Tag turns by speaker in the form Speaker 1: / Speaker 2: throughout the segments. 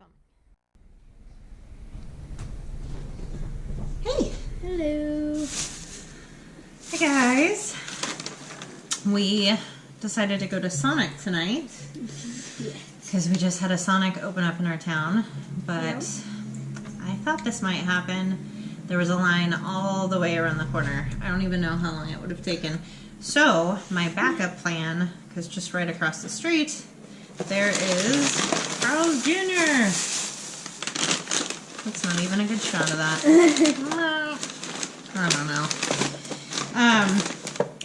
Speaker 1: filming. Hey!
Speaker 2: Hello.
Speaker 1: Hey guys! We decided to go to Sonic tonight because we just had a Sonic open up in our town, but I thought this might happen. There was a line all the way around the corner. I don't even know how long it would have taken. So my backup plan, because just right across the street, there is Carl's Jr. That's not even a good shot of that. I don't know.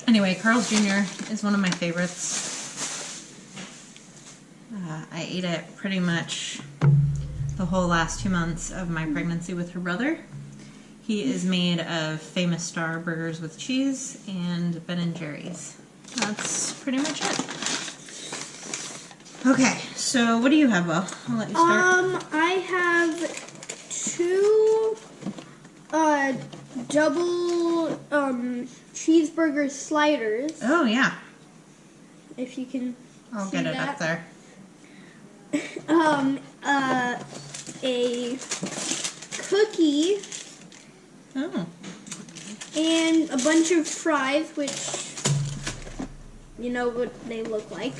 Speaker 1: Anyway, Carl's Jr. is one of my favorites. I ate it pretty much the whole last 2 months of my pregnancy with her brother. He is made of Famous Star burgers with cheese and Ben & Jerry's. That's pretty much it. Okay, so what do you have, Bo? I'll let you start.
Speaker 2: I have two double cheeseburger sliders.
Speaker 1: Oh, yeah.
Speaker 2: If you can
Speaker 1: I'll
Speaker 2: see
Speaker 1: get it
Speaker 2: that.
Speaker 1: up there.
Speaker 2: A cookie.
Speaker 1: Oh.
Speaker 2: And a bunch of fries, which you know what they look like.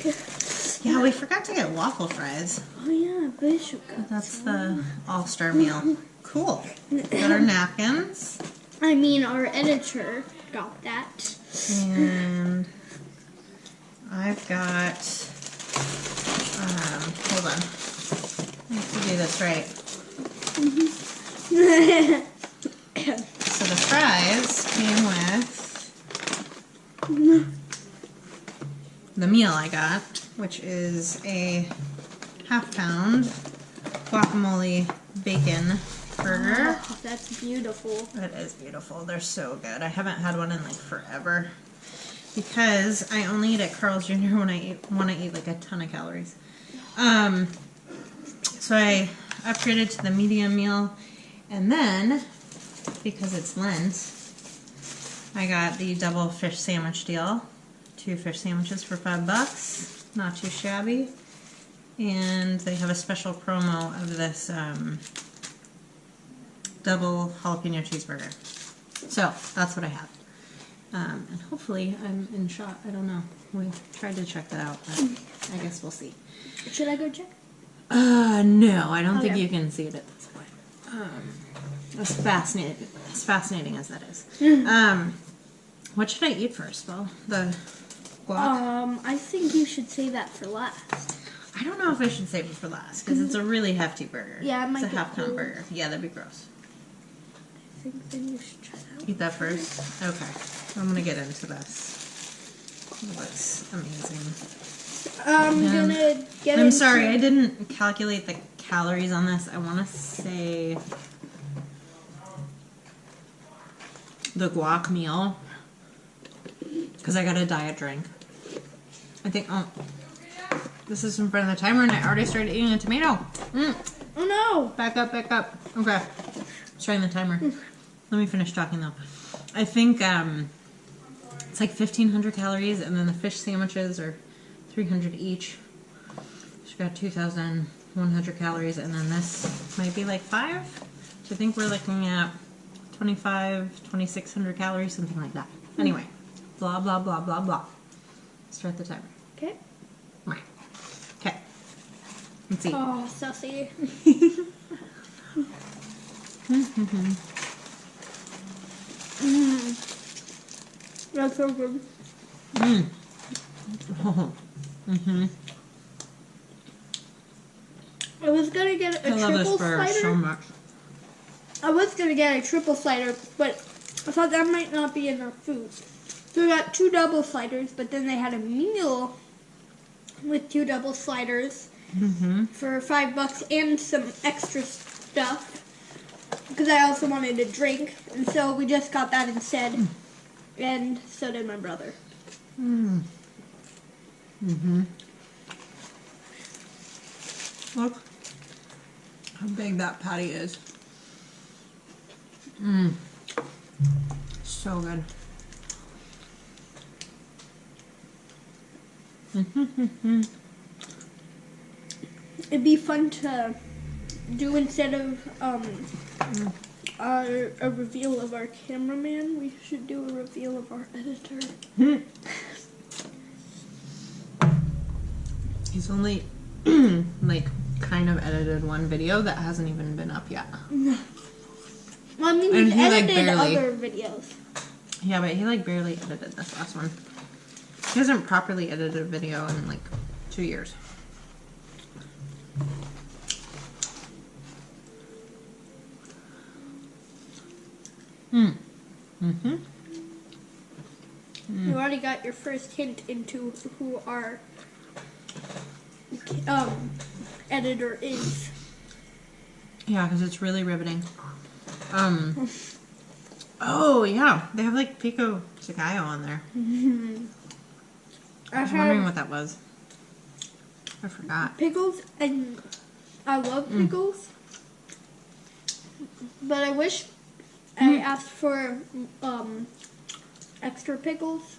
Speaker 1: Yeah, we forgot to get waffle fries.
Speaker 2: Oh yeah, Bishop got
Speaker 1: That's the all-star meal. Cool. Got our napkins.
Speaker 2: I mean, our editor got that.
Speaker 1: And I've got, hold on. I have to do this right. So the fries came with the meal I got, which is a half-pound guacamole bacon burger.
Speaker 2: Oh, that's beautiful.
Speaker 1: It is beautiful. They're so good. I haven't had one in like forever because I only eat at Carl's Jr. when I want to eat like a ton of calories. So I upgraded to the medium meal, and then because it's Lent, I got the double fish sandwich deal. 2 fish sandwiches for $5. Not too shabby. And they have a special promo of this double jalapeno cheeseburger. So that's what I have. And hopefully I'm in shot. I don't know. We tried to check that out, but I guess we'll see.
Speaker 2: Should I go check?
Speaker 1: No, I don't think
Speaker 2: Okay.
Speaker 1: you can see it at this point. As fascinating as that is. What should I eat first, Bill? The guac?
Speaker 2: I think you should save that for last.
Speaker 1: I don't know if I should save it for last because it's a really hefty burger.
Speaker 2: Yeah, it might
Speaker 1: it's a
Speaker 2: get
Speaker 1: half-pound
Speaker 2: cold.
Speaker 1: burger. Yeah, that'd be gross.
Speaker 2: I think then you should try that.
Speaker 1: Eat that first? Okay. I'm gonna get into this. Oh, that's amazing.
Speaker 2: I'm gonna get
Speaker 1: I'm sorry, I didn't calculate the calories on this. I want to say the guac meal because I got a diet drink. I think, this is in front of the timer and I already started eating a tomato.
Speaker 2: Oh no!
Speaker 1: Back up. Okay. Starting the timer. Let me finish talking though. I think it's like 1,500 calories, and then the fish sandwiches are 300 each. So we got 2,100 calories, and then this might be like 5. So I think we're looking at 2,600 calories, something like that. Anyway, blah, blah, blah, blah, blah. Start the timer.
Speaker 2: Okay.
Speaker 1: Right. Okay. Let's see.
Speaker 2: Oh, saucy. That's so good. I was gonna get a
Speaker 1: I love this
Speaker 2: triple
Speaker 1: burger
Speaker 2: slider.
Speaker 1: so much.
Speaker 2: I was gonna get a triple slider, but I thought that might not be enough food. So we got 2 double sliders, but then they had a meal with 2 double sliders for $5 and some extra stuff. Because I also wanted a drink, and so we just got that instead. And so did my brother.
Speaker 1: Look how big that patty is. So good.
Speaker 2: It'd be fun to do instead of a reveal of our cameraman, we should do a reveal of our editor.
Speaker 1: He's only like kind of edited one video that hasn't even been up yet.
Speaker 2: Well, I mean,
Speaker 1: And
Speaker 2: he's
Speaker 1: he, like,
Speaker 2: edited
Speaker 1: barely-
Speaker 2: other videos.
Speaker 1: Yeah, but he like barely edited this last one. He hasn't properly edited a video in like 2 years.
Speaker 2: You already got your first hint into who our editor is.
Speaker 1: Yeah, because it's really riveting. Oh yeah, they have like Pico Chicayo on there. I was wondering what that was. I forgot.
Speaker 2: Pickles, and I love pickles, but I wish I asked for extra pickles.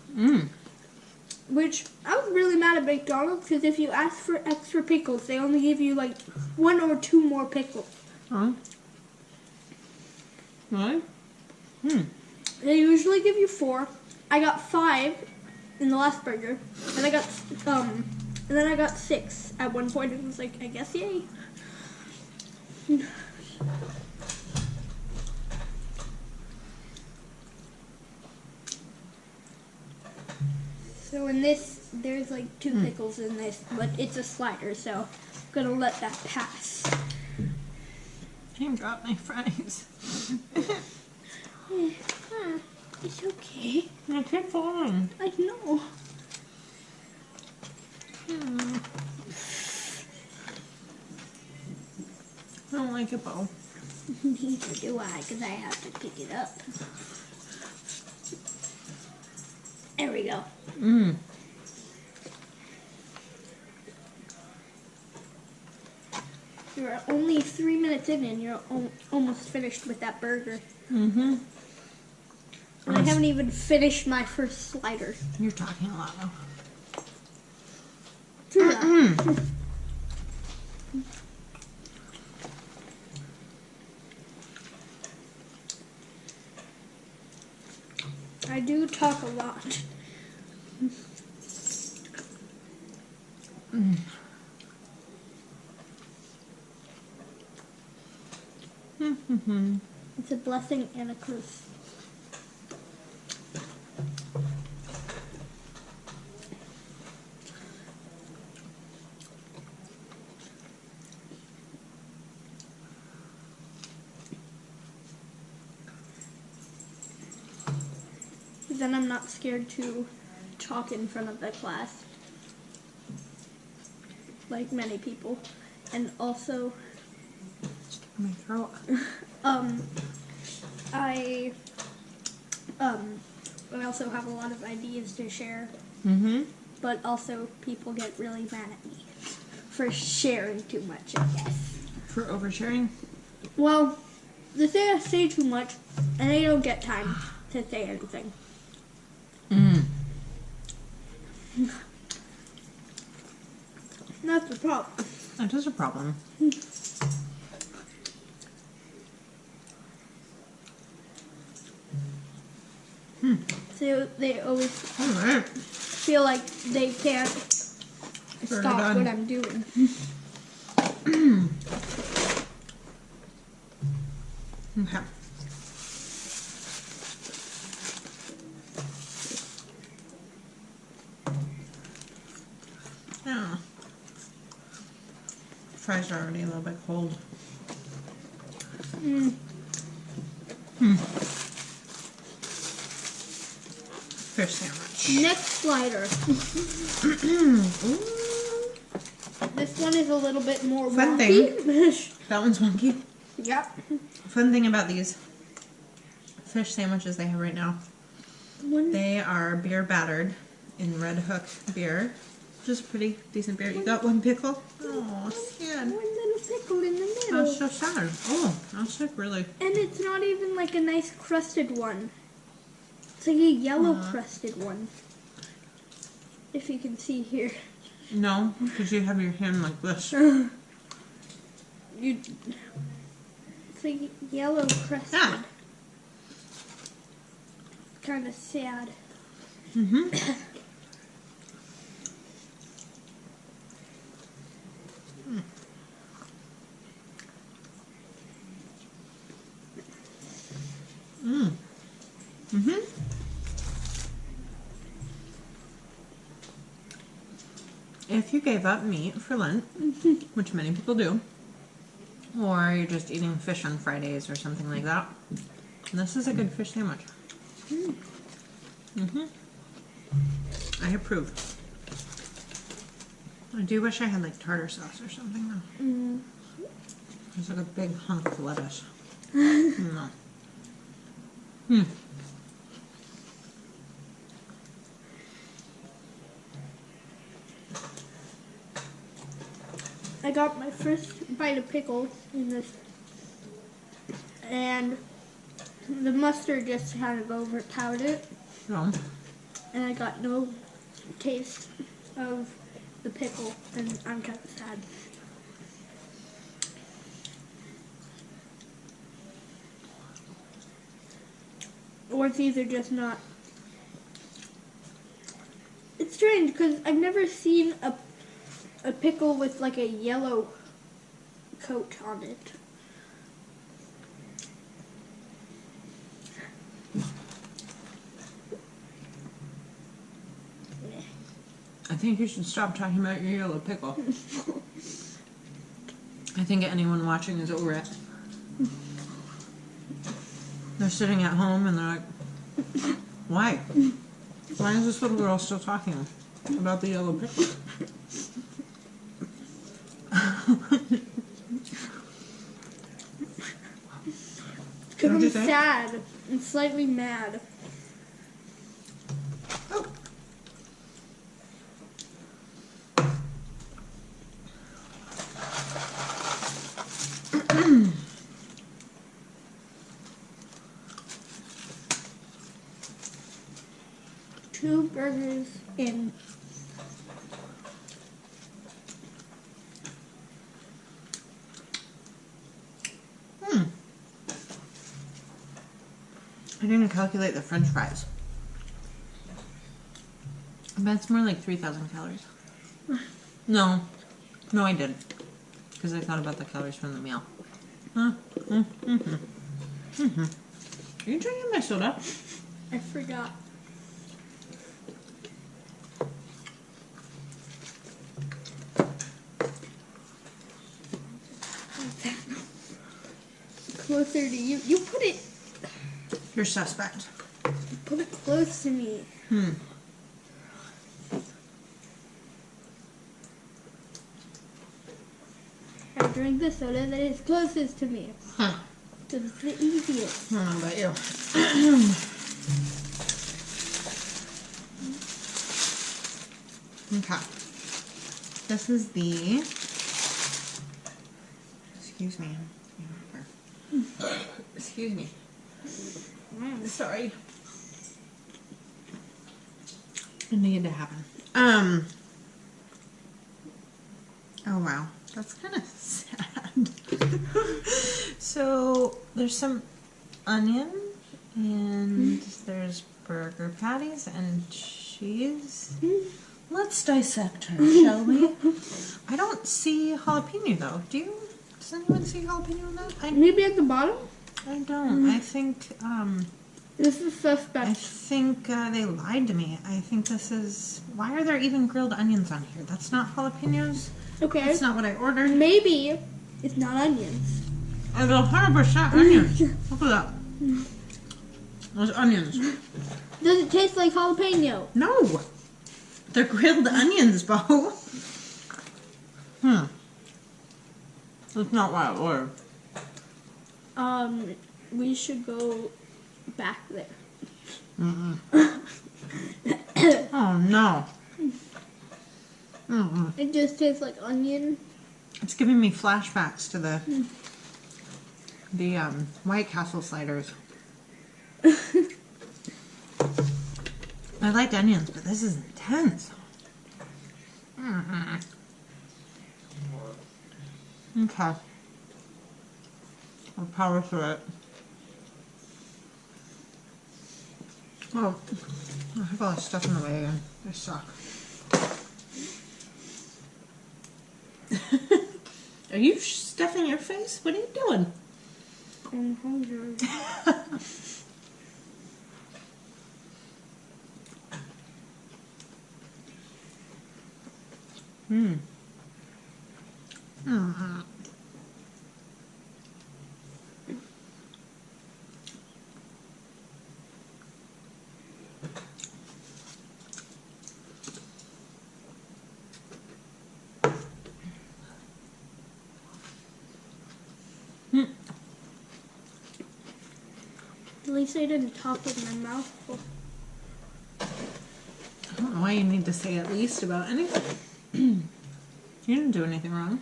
Speaker 2: Which I was really mad at McDonald's because if you ask for extra pickles, they only give you like 1 or 2 more pickles.
Speaker 1: Huh? Really?
Speaker 2: They usually give you 4. I got 5 in the last burger, and I got and then I got 6 at one point. It was like, I guess yay. So in this, there's like 2 pickles in this, but it's a slider, so I'm gonna let that pass.
Speaker 1: I got my fries.
Speaker 2: It's okay.
Speaker 1: I keep falling.
Speaker 2: I know.
Speaker 1: I don't like it, Bo.
Speaker 2: Neither do I, because I have to pick it up. There we go. You're only 3 minutes in and you're almost finished with that burger. And I haven't even finished my first slider.
Speaker 1: You're talking a lot, though.
Speaker 2: True that. I do talk a lot. It's a blessing and a curse. Then I'm not scared to talk in front of the class, like many people. And also,
Speaker 1: My throat.
Speaker 2: I also have a lot of ideas to share, but also people get really mad at me for sharing too much, I guess.
Speaker 1: For oversharing?
Speaker 2: Well, they say I say too much, and they don't get time to say anything. That's the problem.
Speaker 1: That is a problem.
Speaker 2: So they always
Speaker 1: Alright.
Speaker 2: feel like they can't stop
Speaker 1: done.
Speaker 2: what I'm doing.
Speaker 1: Okay. Yeah. Fries are already a little bit cold. Fish sandwich.
Speaker 2: Next slider. This one is a little bit more
Speaker 1: Fun
Speaker 2: wonky.
Speaker 1: That one's wonky.
Speaker 2: Yep.
Speaker 1: Fun thing about these fish sandwiches they have right now, they are beer battered in Red Hook beer. Which is pretty decent beer. You got one pickle? Oh, sad.
Speaker 2: One little pickle in the
Speaker 1: That
Speaker 2: middle.
Speaker 1: was so sad. Oh, I was sick, really.
Speaker 2: And it's not even like a nice crusted one. It's like a yellow crusted one. If you can see here.
Speaker 1: No, because you have your hand like this.
Speaker 2: It's like yellow crusted.
Speaker 1: Yeah.
Speaker 2: Kind of sad.
Speaker 1: Mm-hmm. Mm. Mm-hmm. If you gave up meat for Lent, which many people do, or you're just eating fish on Fridays or something like that, this is a good fish sandwich. Mm-hmm. I approve. I do wish I had like tartar sauce or something though.
Speaker 2: Mm.
Speaker 1: There's like a big hunk of lettuce. No. Hmm.
Speaker 2: I got my first bite of pickles in this, and the mustard just kind of overpowered it,
Speaker 1: No.
Speaker 2: and I got no taste of the pickle, and I'm kind of sad. Or it's either just not. It's strange because I've never seen a pickle with like a yellow coat on it.
Speaker 1: I think you should stop talking about your yellow pickle. I think anyone watching is over it. They're sitting at home and they're like, why? Why is this little girl still talking about the yellow pickle?
Speaker 2: Because
Speaker 1: What'd you
Speaker 2: I'm
Speaker 1: think?
Speaker 2: sad and slightly mad.
Speaker 1: Oh.
Speaker 2: Two burgers in.
Speaker 1: I didn't calculate the french fries. I bet it's more like 3,000 calories. No. No, I didn't. Because I thought about the calories from the meal. Huh? Mm-hmm. Mm-hmm. Are you drinking my soda?
Speaker 2: I forgot. Closer to you. You put it.
Speaker 1: You're suspect.
Speaker 2: Put it close to me. I drink the soda that is closest to me.
Speaker 1: Huh.
Speaker 2: Because it's the easiest.
Speaker 1: I don't know about you. Okay. This is the... Excuse me. Excuse me. Sorry. It needed to happen. Oh wow. That's kind of sad. So there's some onion and there's burger patties and cheese. Let's dissect her, shall we? I don't see jalapeno though. Do you? Does anyone see jalapeno in that?
Speaker 2: Maybe at the bottom?
Speaker 1: I don't. I think
Speaker 2: This is
Speaker 1: I
Speaker 2: suspect.
Speaker 1: think they lied to me. I think this is... Why are there even grilled onions on here? That's not jalapenos.
Speaker 2: Okay.
Speaker 1: That's not what I ordered.
Speaker 2: Maybe it's not onions.
Speaker 1: It's 100% onions. Look at that. Those onions.
Speaker 2: Does it taste like jalapeno?
Speaker 1: No. They're grilled onions, Bo. That's not what I ordered.
Speaker 2: We should go back there.
Speaker 1: Oh, no.
Speaker 2: It just tastes like onion.
Speaker 1: It's giving me flashbacks to the White Castle sliders. I like onions, but this is intense. Okay. I'll power through it. Oh, I have all this stuff in the way again. I suck. Are you stuffing your face? What are you doing?
Speaker 2: I'm hungry. At least I didn't talk with my mouth full.
Speaker 1: I don't know why you need to say at least about anything. You didn't do anything wrong.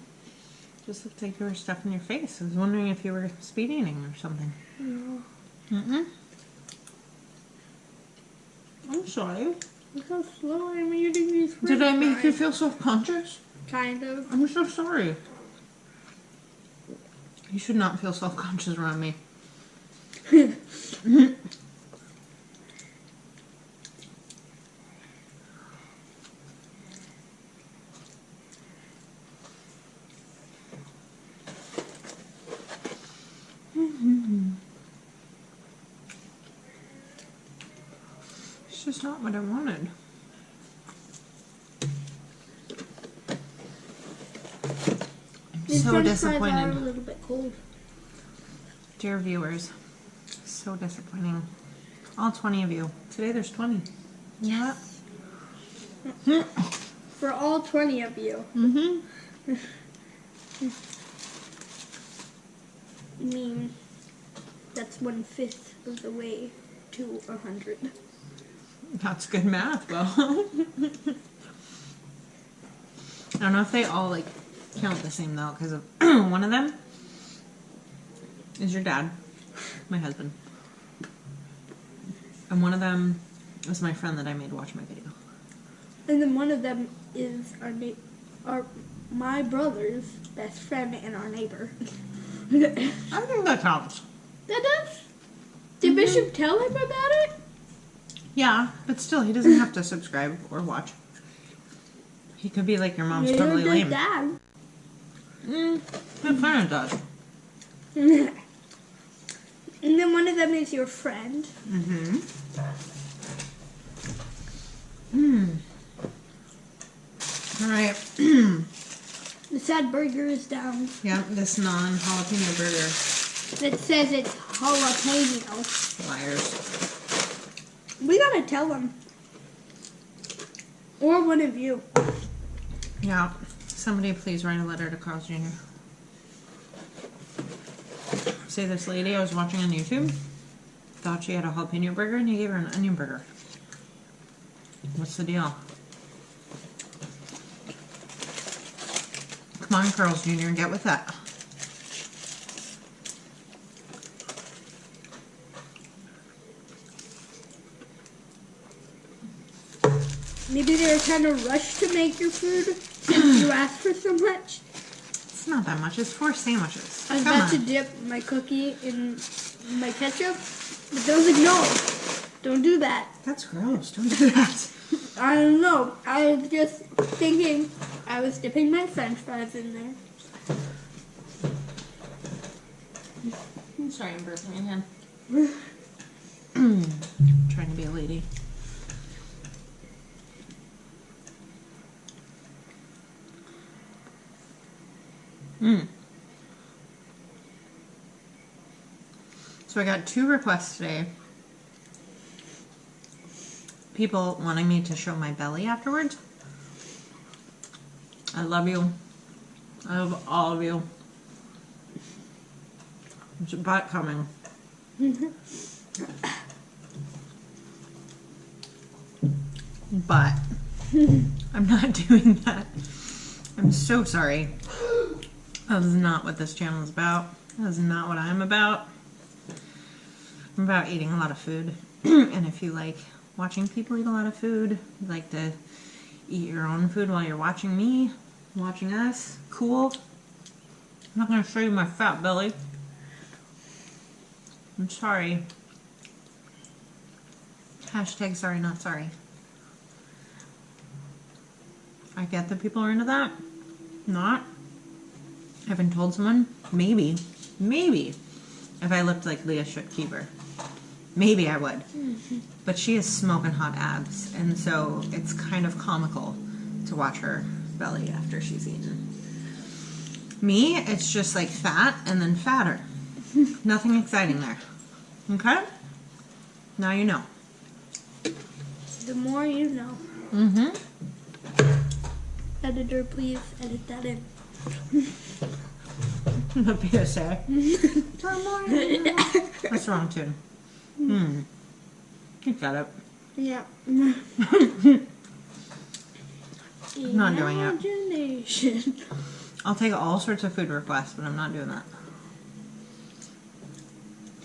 Speaker 1: Just looked like you were stuffing your face. I was wondering if you were speed eating or something.
Speaker 2: No.
Speaker 1: I'm sorry.
Speaker 2: Look how slow I'm eating these french
Speaker 1: Did I make you
Speaker 2: fries.
Speaker 1: feel self-conscious?
Speaker 2: Kind of.
Speaker 1: I'm so sorry. You should not feel self-conscious around me. It's just not what I wanted.
Speaker 2: These
Speaker 1: So
Speaker 2: french fries are a
Speaker 1: disappointed.
Speaker 2: little bit cold.
Speaker 1: Dear viewers, so disappointing. All 20 of you. Today there's 20. You know that?
Speaker 2: For all 20 of you. I mean, that's 1/5 of the way to 100.
Speaker 1: That's good math, Bo. I don't know if they all like count the same though, because one of them is your dad, my husband, and one of them is my friend that I made watch my video.
Speaker 2: And then one of them is my brother's best friend and our neighbor.
Speaker 1: I think that counts.
Speaker 2: That does? Did Bishop tell him about it?
Speaker 1: Yeah, but still, he doesn't have to subscribe or watch. He could be like your mom's totally lame.
Speaker 2: Dad.
Speaker 1: It kind of does.
Speaker 2: And then one of them is your friend.
Speaker 1: All right.
Speaker 2: The sad burger is down.
Speaker 1: Yeah, this non-jalapeno burger.
Speaker 2: It says it's jalapeno.
Speaker 1: Liars.
Speaker 2: We gotta tell them. Or one of you.
Speaker 1: Yeah. Somebody please write a letter to Carl's Jr. Say this lady I was watching on YouTube thought she had a jalapeno burger and you gave her an onion burger. What's the deal? Come on, Carl's Jr., get with that.
Speaker 2: Maybe they were trying to rush to make your food since you asked for so much.
Speaker 1: It's not that much. It's 4 sandwiches.
Speaker 2: I was
Speaker 1: Come
Speaker 2: about to
Speaker 1: on.
Speaker 2: dip my cookie in my ketchup, but they was like, no, don't do that.
Speaker 1: That's gross. Don't do that.
Speaker 2: I don't know. I was just thinking I was dipping my french fries in there.
Speaker 1: I'm sorry, I'm burping again. Trying to be a lady. So I got 2 requests today. People wanting me to show my belly afterwards. I love you. I love all of you. There's a butt coming. But I'm not doing that. I'm so sorry. That is not what this channel is about. That is not what I'm about. I'm about eating a lot of food. And if you like watching people eat a lot of food, you like to eat your own food while you're watching me, watching us, cool. I'm not going to show you my fat belly. I'm sorry. Hashtag sorry, not sorry. I get that people are into that. Not. I haven't told someone. Maybe. If I looked like Leah Keeper. Maybe I would. But she has smoking hot abs. And so it's kind of comical to watch her belly after she's eaten. Me, it's just like fat and then fatter. Nothing exciting there. Okay? Now you know.
Speaker 2: The more you know.
Speaker 1: Mm-hmm.
Speaker 2: Editor, please edit that in.
Speaker 1: The PSA. What's wrong, too? You got it.
Speaker 2: Yeah.
Speaker 1: I'm not doing it.
Speaker 2: Imagination.
Speaker 1: I'll take all sorts of food requests, but I'm not doing that.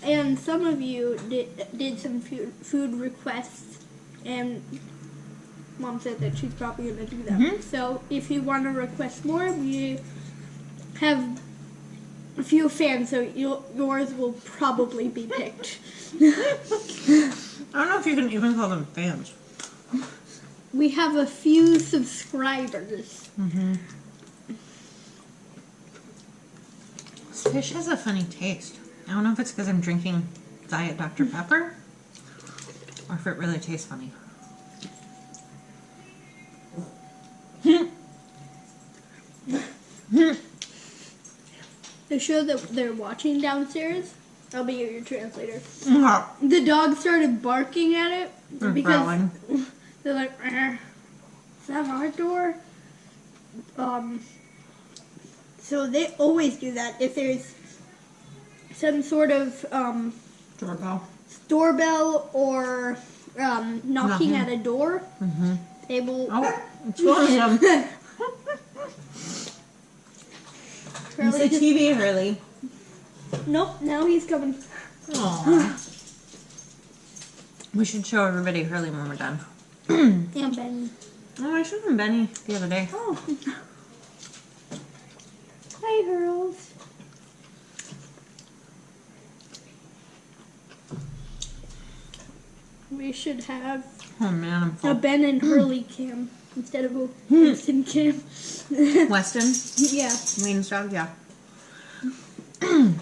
Speaker 2: And some of you did some food requests, and Mom said that she's probably going to do that. So if you want to request more, we have a few fans, so yours will probably be picked.
Speaker 1: I don't know if you can even call them fans.
Speaker 2: We have a few subscribers.
Speaker 1: This fish has a funny taste. I don't know if it's because I'm drinking Diet Dr. Pepper or if it really tastes funny.
Speaker 2: The show that they're watching downstairs, I'll be your translator.
Speaker 1: Yeah.
Speaker 2: The dog started barking at it because
Speaker 1: growling.
Speaker 2: they're like, is that our door? So they always do that if there's some sort of doorbell or knocking at a door. They will.
Speaker 1: Oh, it's William. It's the TV, Hurley.
Speaker 2: Nope, now he's coming.
Speaker 1: Aww. We should show everybody Hurley when we're done.
Speaker 2: And Benny.
Speaker 1: Oh, I showed him Benny the other day.
Speaker 2: Oh. Hi, Hurls. We should have
Speaker 1: Oh man, I'm full.
Speaker 2: a Ben and Hurley cam instead of a Winston cam.
Speaker 1: Weston?
Speaker 2: Yeah.
Speaker 1: Wayne's dog? Yeah. I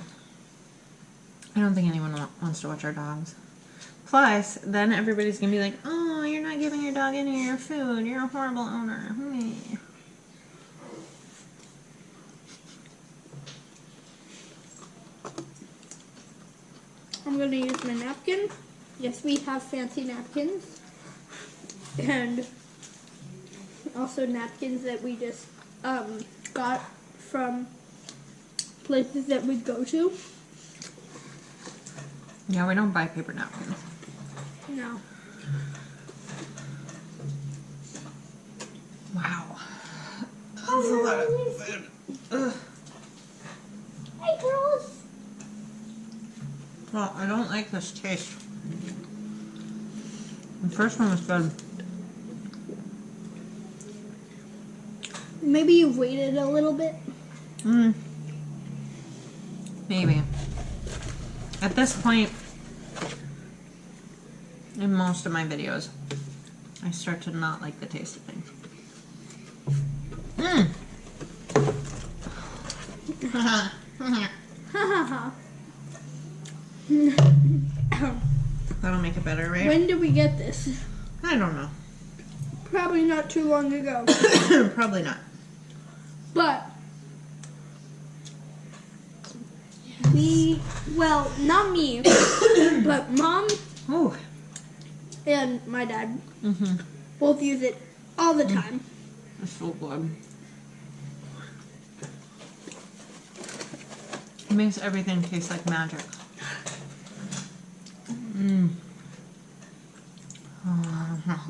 Speaker 1: don't think anyone wants to watch our dogs. Plus, then everybody's going to be like, oh, you're not giving your dog any of your food. You're a horrible owner.
Speaker 2: I'm going to use my napkin. Yes, we have fancy napkins. And also napkins that we just got from places that we go to.
Speaker 1: Yeah, we don't buy paper napkins.
Speaker 2: No.
Speaker 1: Wow. That's a lot of food. Ugh.
Speaker 2: Hey, girls.
Speaker 1: Well, I don't like this taste. The first one was good.
Speaker 2: Maybe you waited a little bit.
Speaker 1: Maybe. At this point, in most of my videos, I start to not like the taste of things.
Speaker 2: Ha ha ha.
Speaker 1: That'll make it better, right?
Speaker 2: When did we get this?
Speaker 1: I don't know.
Speaker 2: Probably not too long ago.
Speaker 1: Probably not.
Speaker 2: But well, not me, but Mom
Speaker 1: Oh.
Speaker 2: and my dad both use it all the time.
Speaker 1: It's so good. It makes everything taste like magic.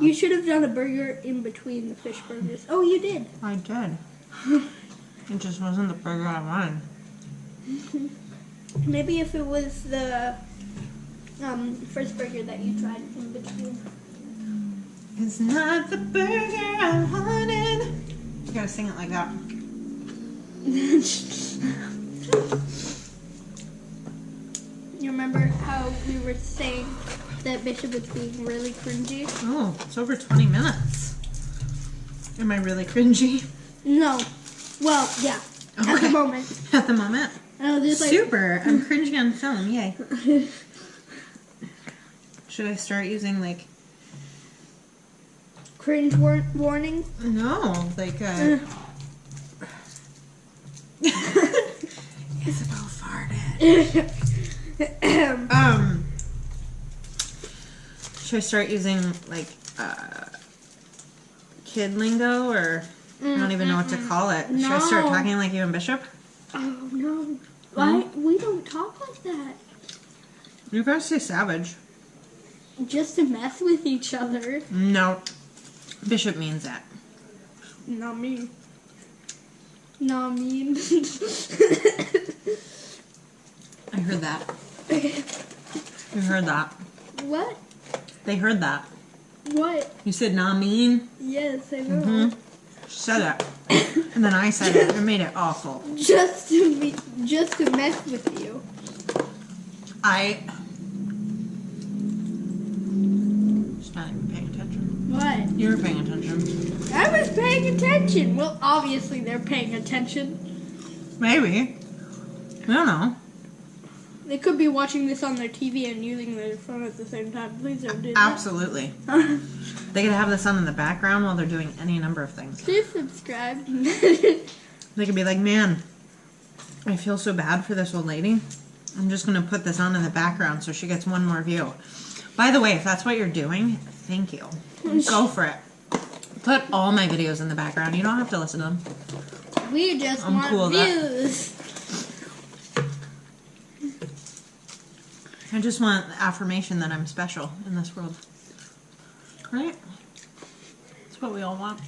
Speaker 2: You should have done a burger in between the fish burgers. Oh, you did.
Speaker 1: I did. It just wasn't the burger I wanted.
Speaker 2: Maybe if it was the first burger that you tried in between.
Speaker 1: It's not the burger I wanted. You gotta sing it like that.
Speaker 2: You remember how were saying that Bishop was being really cringy.
Speaker 1: Oh, it's over 20 minutes. Am I really cringy?
Speaker 2: No. Well, yeah.
Speaker 1: Okay.
Speaker 2: At the moment.
Speaker 1: At the moment?
Speaker 2: Just like,
Speaker 1: Super. I'm cringing on film. Yay. Should I start using, like...
Speaker 2: cringe warning?
Speaker 1: No, like, Isabel farted. Should I start using, like, kid lingo, or I don't even know what to call it? Should I start talking like you and Bishop?
Speaker 2: Oh, no. Why? We don't talk like that.
Speaker 1: You guys say savage.
Speaker 2: Just to mess with each other.
Speaker 1: No. Bishop means that.
Speaker 2: Not me. Not mean.
Speaker 1: I heard that. You heard that.
Speaker 2: What?
Speaker 1: They heard that.
Speaker 2: What?
Speaker 1: You said nah mean?
Speaker 2: Yes, I know.
Speaker 1: She said it. And then I said it. It made it awful.
Speaker 2: Just to mess with you.
Speaker 1: She's not even paying attention.
Speaker 2: What?
Speaker 1: You were paying attention.
Speaker 2: I was paying attention. Well, obviously they're paying attention.
Speaker 1: Maybe. I don't know.
Speaker 2: They could be watching this on their TV and using their phone at the same time. Please don't do that.
Speaker 1: Absolutely. They could have this on in the background while they're doing any number of things.
Speaker 2: Please subscribe.
Speaker 1: They could be like, man, I feel so bad for this old lady. I'm just going to put this on in the background so she gets one more view. By the way, if that's what you're doing, thank you. Go for it. Put all my videos in the background. You don't have to listen to them.
Speaker 2: We just
Speaker 1: I'm
Speaker 2: want
Speaker 1: cool with that.
Speaker 2: views.
Speaker 1: I just want affirmation that I'm special in this world. Right? That's what we all want.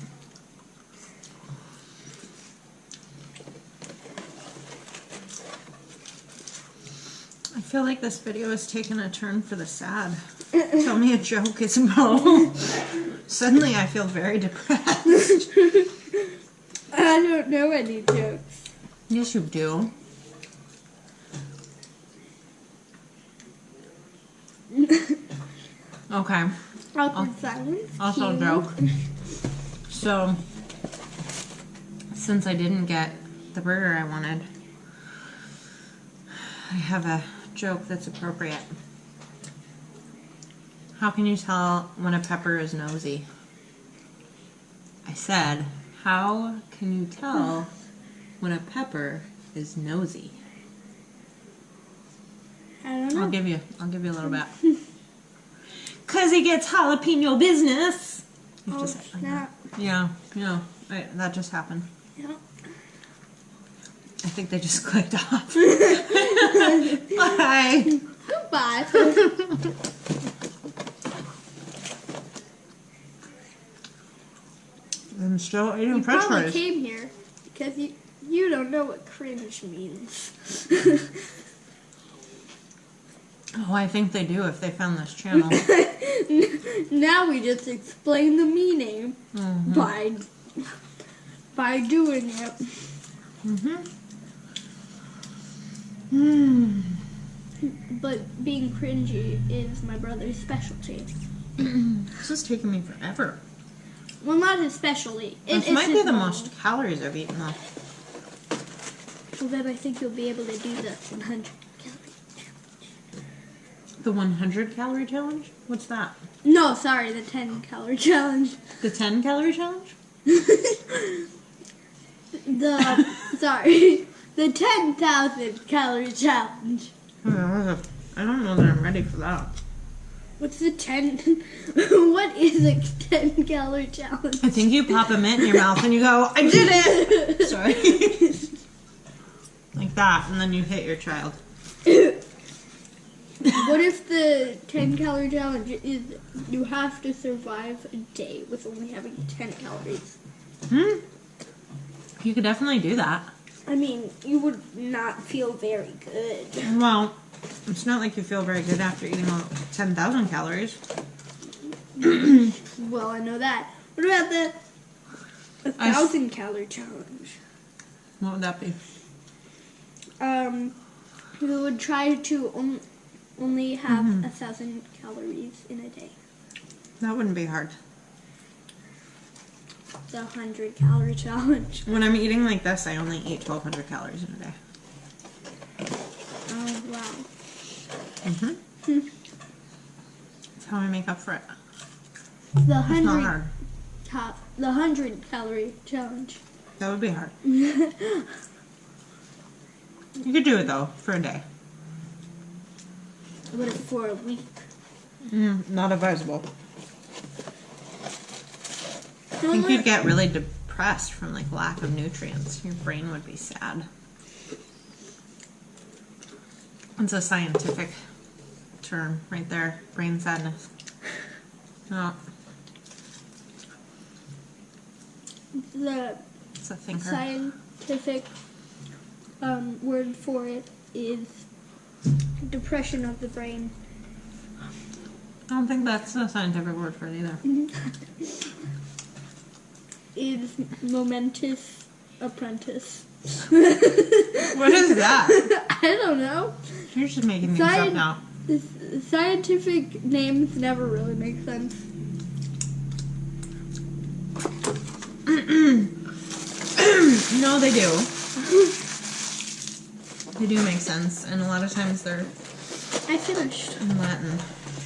Speaker 1: I feel like this video has taken a turn for the sad. Tell me a joke, Isabel. Suddenly I feel very depressed.
Speaker 2: I don't know any jokes.
Speaker 1: Yes, you do. Okay.
Speaker 2: Awkward silence.
Speaker 1: I'll tell a joke. So, since I didn't get the burger I wanted, I have a joke that's appropriate. How can you tell when a pepper is nosy? I said, how can you tell when a pepper is nosy?
Speaker 2: I don't know.
Speaker 1: I'll give you a little bit. 'Cause he gets jalapeno business. You
Speaker 2: Oh,
Speaker 1: just said it like
Speaker 2: snap.
Speaker 1: that. Yeah. That just happened.
Speaker 2: Yeah.
Speaker 1: I think they just clicked off. Bye.
Speaker 2: Goodbye.
Speaker 1: I'm still eating
Speaker 2: You
Speaker 1: french
Speaker 2: probably
Speaker 1: fries.
Speaker 2: came here because you don't know what cringe means.
Speaker 1: Oh, I think they do if they found this channel.
Speaker 2: Now we just explain the meaning by doing it. But being cringy is my brother's specialty.
Speaker 1: This is taking me forever.
Speaker 2: Well, not his specialty.
Speaker 1: This might be the most calories I've eaten though.
Speaker 2: Well, then I think you'll be able to do the 100 calorie.
Speaker 1: The 100 calorie challenge? What's that?
Speaker 2: No, sorry, the 10 calorie challenge.
Speaker 1: The 10 calorie challenge?
Speaker 2: The 10,000 calorie challenge.
Speaker 1: I don't know that I'm ready for that.
Speaker 2: What's the 10? What is a 10 calorie challenge?
Speaker 1: I think you pop a mint in your mouth and you go, I did it! Sorry. Like that, and then you hit your child.
Speaker 2: What if the 10 calorie challenge is you have to survive a day with only having 10 calories?
Speaker 1: You could definitely do that.
Speaker 2: I mean, you would not feel very good.
Speaker 1: Well, it's not like you feel very good after eating all 10,000 calories.
Speaker 2: Well, I know that. What about the 1,000 calorie challenge?
Speaker 1: What would that be?
Speaker 2: You would try to only have 1,000 calories in a day.
Speaker 1: That wouldn't be hard.
Speaker 2: The 100-calorie challenge.
Speaker 1: When I'm eating like this, I only eat 1,200 calories in a day.
Speaker 2: Oh, wow.
Speaker 1: That's how I make up for it.
Speaker 2: The
Speaker 1: It's not hard.
Speaker 2: 100-calorie challenge.
Speaker 1: That would be hard. You could do it though, for a day.
Speaker 2: What if for a week?
Speaker 1: Not advisable. I think you'd get really depressed from like lack of nutrients. Your brain would be sad. It's a scientific term right there. Brain sadness. No. It's a thinker.
Speaker 2: Scientific word for it is depression of the brain.
Speaker 1: I don't think that's a scientific word for it either.
Speaker 2: Is momentous apprentice.
Speaker 1: What is that?
Speaker 2: I don't know.
Speaker 1: You're just making things up now.
Speaker 2: Scientific names never really make sense.
Speaker 1: No, they do. They do make sense, and a lot of times they're
Speaker 2: I finished.
Speaker 1: in Latin.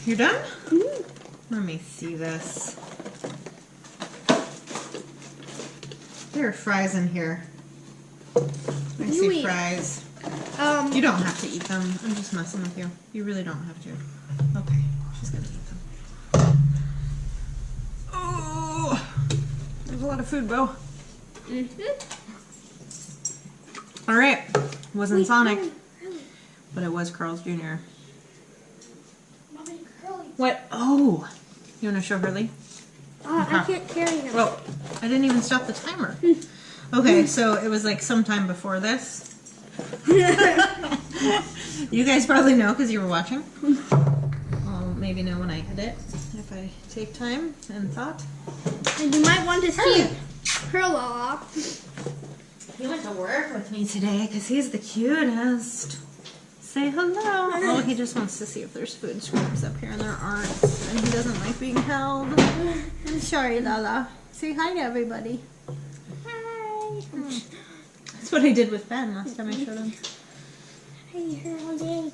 Speaker 1: You're done?
Speaker 2: Mm-hmm.
Speaker 1: Let me see this. There are fries in here. I
Speaker 2: You
Speaker 1: see
Speaker 2: eat.
Speaker 1: fries. You don't have to eat them. I'm just messing with you. You really don't have to. Okay, she's gonna eat them. Oh, there's a lot of food, Bo. All right, wasn't Sonic, but it was Carl's Jr. What? Oh, you want to show Hurley?
Speaker 2: I can't carry him.
Speaker 1: Well, I didn't even stop the timer. Okay, so it was like sometime before this. You guys probably know because you were watching. I'll maybe know when I edit if I take time and thought.
Speaker 2: And you might want to see Perla.
Speaker 1: He went to work with me today because he's the cutest. Say hello. Oh, he just wants to see if there's food scraps up here, and there aren't. And he doesn't like being held. I'm sorry, Lala. Say hi to everybody. Hi. That's what I did with Ben last time I showed him.
Speaker 2: Hi, Hurley.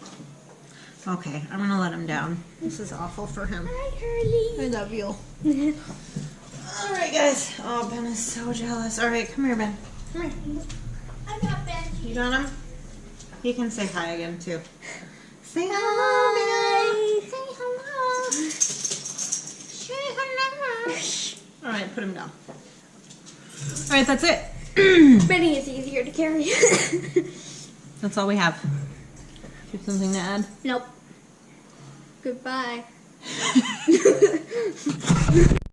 Speaker 1: Okay, I'm gonna let him down. This is awful for him.
Speaker 2: Hi, Hurley.
Speaker 1: I love you. Alright, guys. Oh, Ben is so jealous. Alright, come here, Ben. Come here.
Speaker 2: I got Ben.
Speaker 1: You got him? He can say hi again, too. Say hello, Ben. Say hello. Say hello. Alright, put him down. Alright, that's it.
Speaker 2: Benny is easier to carry.
Speaker 1: That's all we have. Do you have something to add?
Speaker 2: Nope. Goodbye.